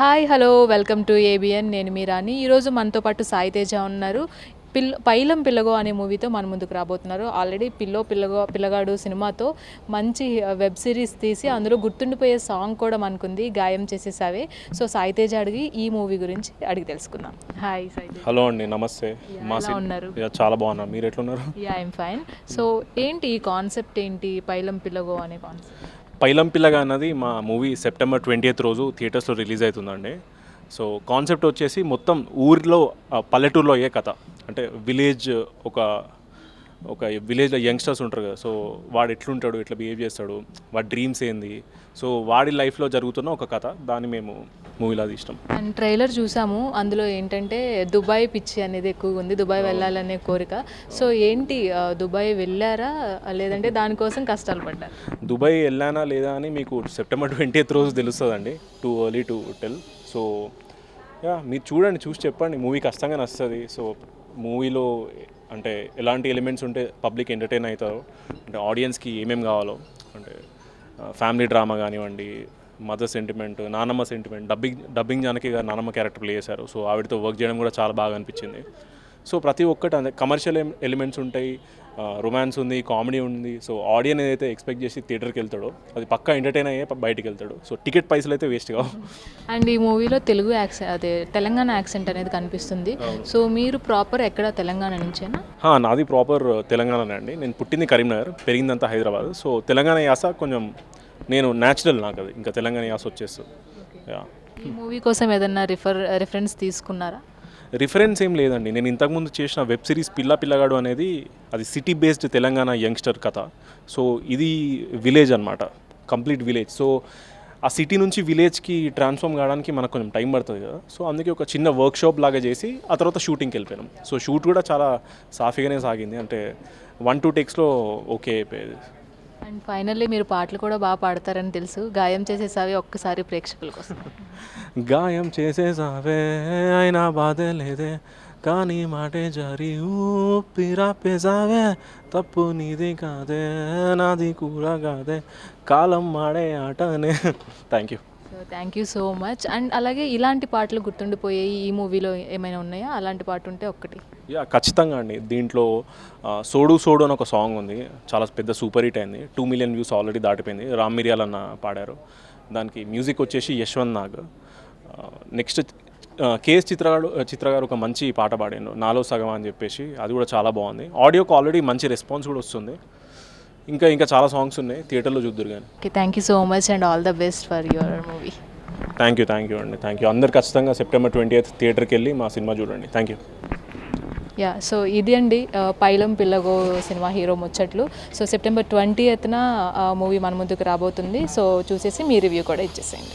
Hi hello welcome to ABN. నేను మీ రాణి. ఈరోజు మనతో పాటు సాయి తేజ ఉన్నారు. పైలం పిల్లగో అనే మూవీతో మన ముందుకు రాబోతున్నారు. ఆల్రెడీ పిల్లగాడు సినిమాతో మంచి వెబ్ సిరీస్ తీసి అందులో గుర్తుండిపోయే సాంగ్ కూడా మనకుంది, గాయం చేసేసావే. సో సాయి తేజ అడిగి ఈ మూవీ గురించి అడిగి తెలుసుకుందాం. హాయ్ సాయి తేజ. హలో అండి, నమస్తే. ఎలా ఉన్నారు? చాలా బాగున్నా, మీరు ఎట్లున్నారు? I'm fine. సో ఏంటి ఈ కాన్సెప్ట్ ఏంటి, పైలం పిల్లగో అనే కాన్సెప్ట్? పైలం పిల్లగా అన్నది మా మూవీ సెప్టెంబర్ 20th రోజు థియేటర్స్లో రిలీజ్ అవుతుందండి. సో కాన్సెప్ట్ వచ్చేసి మొత్తం ఊరిలో పల్లెటూరులో అయ్యే కథ. అంటే విలేజ్ ఒక ఒక విలేజ్లో యంగ్స్టర్స్ ఉంటారు కదా, సో వాడు ఎట్లుంటాడు, ఎట్లా బిహేవ్ చేస్తాడు, వాడి డ్రీమ్స్ ఏంది, సో వాడి లైఫ్లో జరుగుతున్న ఒక కథ. దాన్ని మేము మూవీలో ఇష్టం. అండ్ ట్రైలర్ చూసాము, అందులో ఏంటంటే దుబాయ్ పిచ్చి అనేది ఎక్కువగా ఉంది, దుబాయ్ వెళ్ళాలనే కోరిక. సో ఏంటి, దుబాయ్ వెళ్ళారా లేదంటే దానికోసం కష్టాలు పడ్డారు? దుబాయ్ వెళ్ళానా లేదా అని మీకు సెప్టెంబర్ 20th రోజు తెలుస్తుందండి. Too early to tell. So మీరు చూడండి, చూసి చెప్పండి, మూవీ కష్టంగా నచ్చుతుంది. సో మూవీలో అంటే ఎలాంటి ఎలిమెంట్స్ ఉంటే పబ్లిక్ ఎంటర్టైన్ అవుతారో, అంటే ఆడియన్స్కి ఏమేమి కావాలో, అంటే ఫ్యామిలీ డ్రామా కానివ్వండి, మదర్ సెంటిమెంట్, నానమ్మ సెంటిమెంట్, డబ్బింగ్ జానకి గారు నానమ్మ క్యారెక్టర్ ప్లే చేశారు. సో ఆవిడతో వర్క్ చేయడం కూడా చాలా బాగా అనిపించింది. సో ప్రతి ఒక్కటి అంటే కమర్షియల్ ఎలిమెంట్స్ ఉంటాయి, రొమాన్స్ ఉంది, కామెడీ ఉంది. సో ఆడియన్ ఏదైతే ఎక్స్పెక్ట్ చేసి థియేటర్కి వెళ్తాడో అది పక్కా ఎంటర్టైన్ అయ్యే బయటికి వెళ్తాడు. సో టికెట్ పైసలు అయితే వేస్ట్ కావు. అండ్ ఈ మూవీలో తెలుగు అదే తెలంగాణ యాక్సెంట్ అనేది కనిపిస్తుంది. సో మీరు ప్రాపర్ ఎక్కడ, తెలంగాణ నుంచేనా? నాది ప్రాపర్ తెలంగాణనే అండి. నేను పుట్టింది కరీంనగర్, పెరిగిందంతా హైదరాబాద్. సో తెలంగాణ యాస కొంచెం నేను న్యాచురల్, నాకు అది ఇంకా తెలంగాణ యాస వచ్చేస్తుంది. ఈ మూవీ కోసం ఏదన్నా రిఫరెన్స్ తీసుకున్నారా? రిఫరెన్స్ ఏం లేదండి. నేను ఇంతకుముందు చేసిన వెబ్ సిరీస్ పిల్లగాడు అనేది అది సిటీ బేస్డ్ తెలంగాణ యంగ్స్టర్ కథ. సో ఇది విలేజ్ అనమాట, కంప్లీట్ విలేజ్. సో ఆ సిటీ నుంచి విలేజ్కి ట్రాన్స్ఫార్మ్ కావడానికి మనకు కొంచెం టైం పడుతుంది కదా. సో అందుకే ఒక చిన్న వర్క్షాప్ లాగా చేసి ఆ తర్వాత షూటింగ్కి వెళ్ళిపోయాం. సో షూట్ కూడా చాలా సాఫీగానే సాగింది, అంటే 1-2 టేక్స్లో ఓకే అయిపోయేది. అండ్ ఫైనల్లీ మీరు పాటలు కూడా బాగా పాడతారని తెలుసు. గాయం చేసేసావి ఒక్కసారి ప్రేక్షకుల కోసం. గాయం చేసేసావే అయినా బాధే లేదే, కానీ మాటే జారి ఊపిరాపేసావే, తప్పు నీది కాదే నాది కూడా కాదే, కాలం మాడే ఆటనే. Thank you. So thank you so much. And అలాగే ఇలాంటి పాటలు గుర్తుండిపోయాయి ఈ మూవీలో ఏమైనా ఉన్నాయా? అలాంటి పాట ఉంటే ఒక్కటి. ఖచ్చితంగా అండి. దీంట్లో సోడు సోడు అని ఒక సాంగ్ ఉంది, చాలా పెద్ద సూపర్ హిట్ అయింది. 2 million వ్యూస్ ఆల్రెడీ దాటిపోయింది. రామ్ మిరియాల్ అన్న పాడారు. దానికి మ్యూజిక్ వచ్చేసి యశ్వంత్ నాగ్. నెక్స్ట్ కేఎస్ చిత్ర గారు ఒక మంచి పాట పాడాను, నాలో సగం అని చెప్పేసి. అది కూడా చాలా బాగుంది. ఆడియోకి ఆల్రెడీ మంచి రెస్పాన్స్ కూడా వస్తుంది. ఇంకా చాలా సాంగ్స్ ఉన్నాయి, థియేటర్లో చూద్దరు కానీ. Okay, thank you so much and all the best for your movie. Thank you అండి, థ్యాంక్ యూ. అందరు ఖచ్చితంగా సెప్టెంబర్ 20th థియేటర్కి వెళ్ళి మా సినిమా చూడండి. Thank you. సో ఇది అండి పైలం పిల్లగో సినిమా హీరో ముచ్చట్లు. సో సెప్టెంబర్ 20th మూవీ మన ముందుకు రాబోతుంది. సో చూసేసి మీ రివ్యూ కూడా ఇచ్చేసేయండి.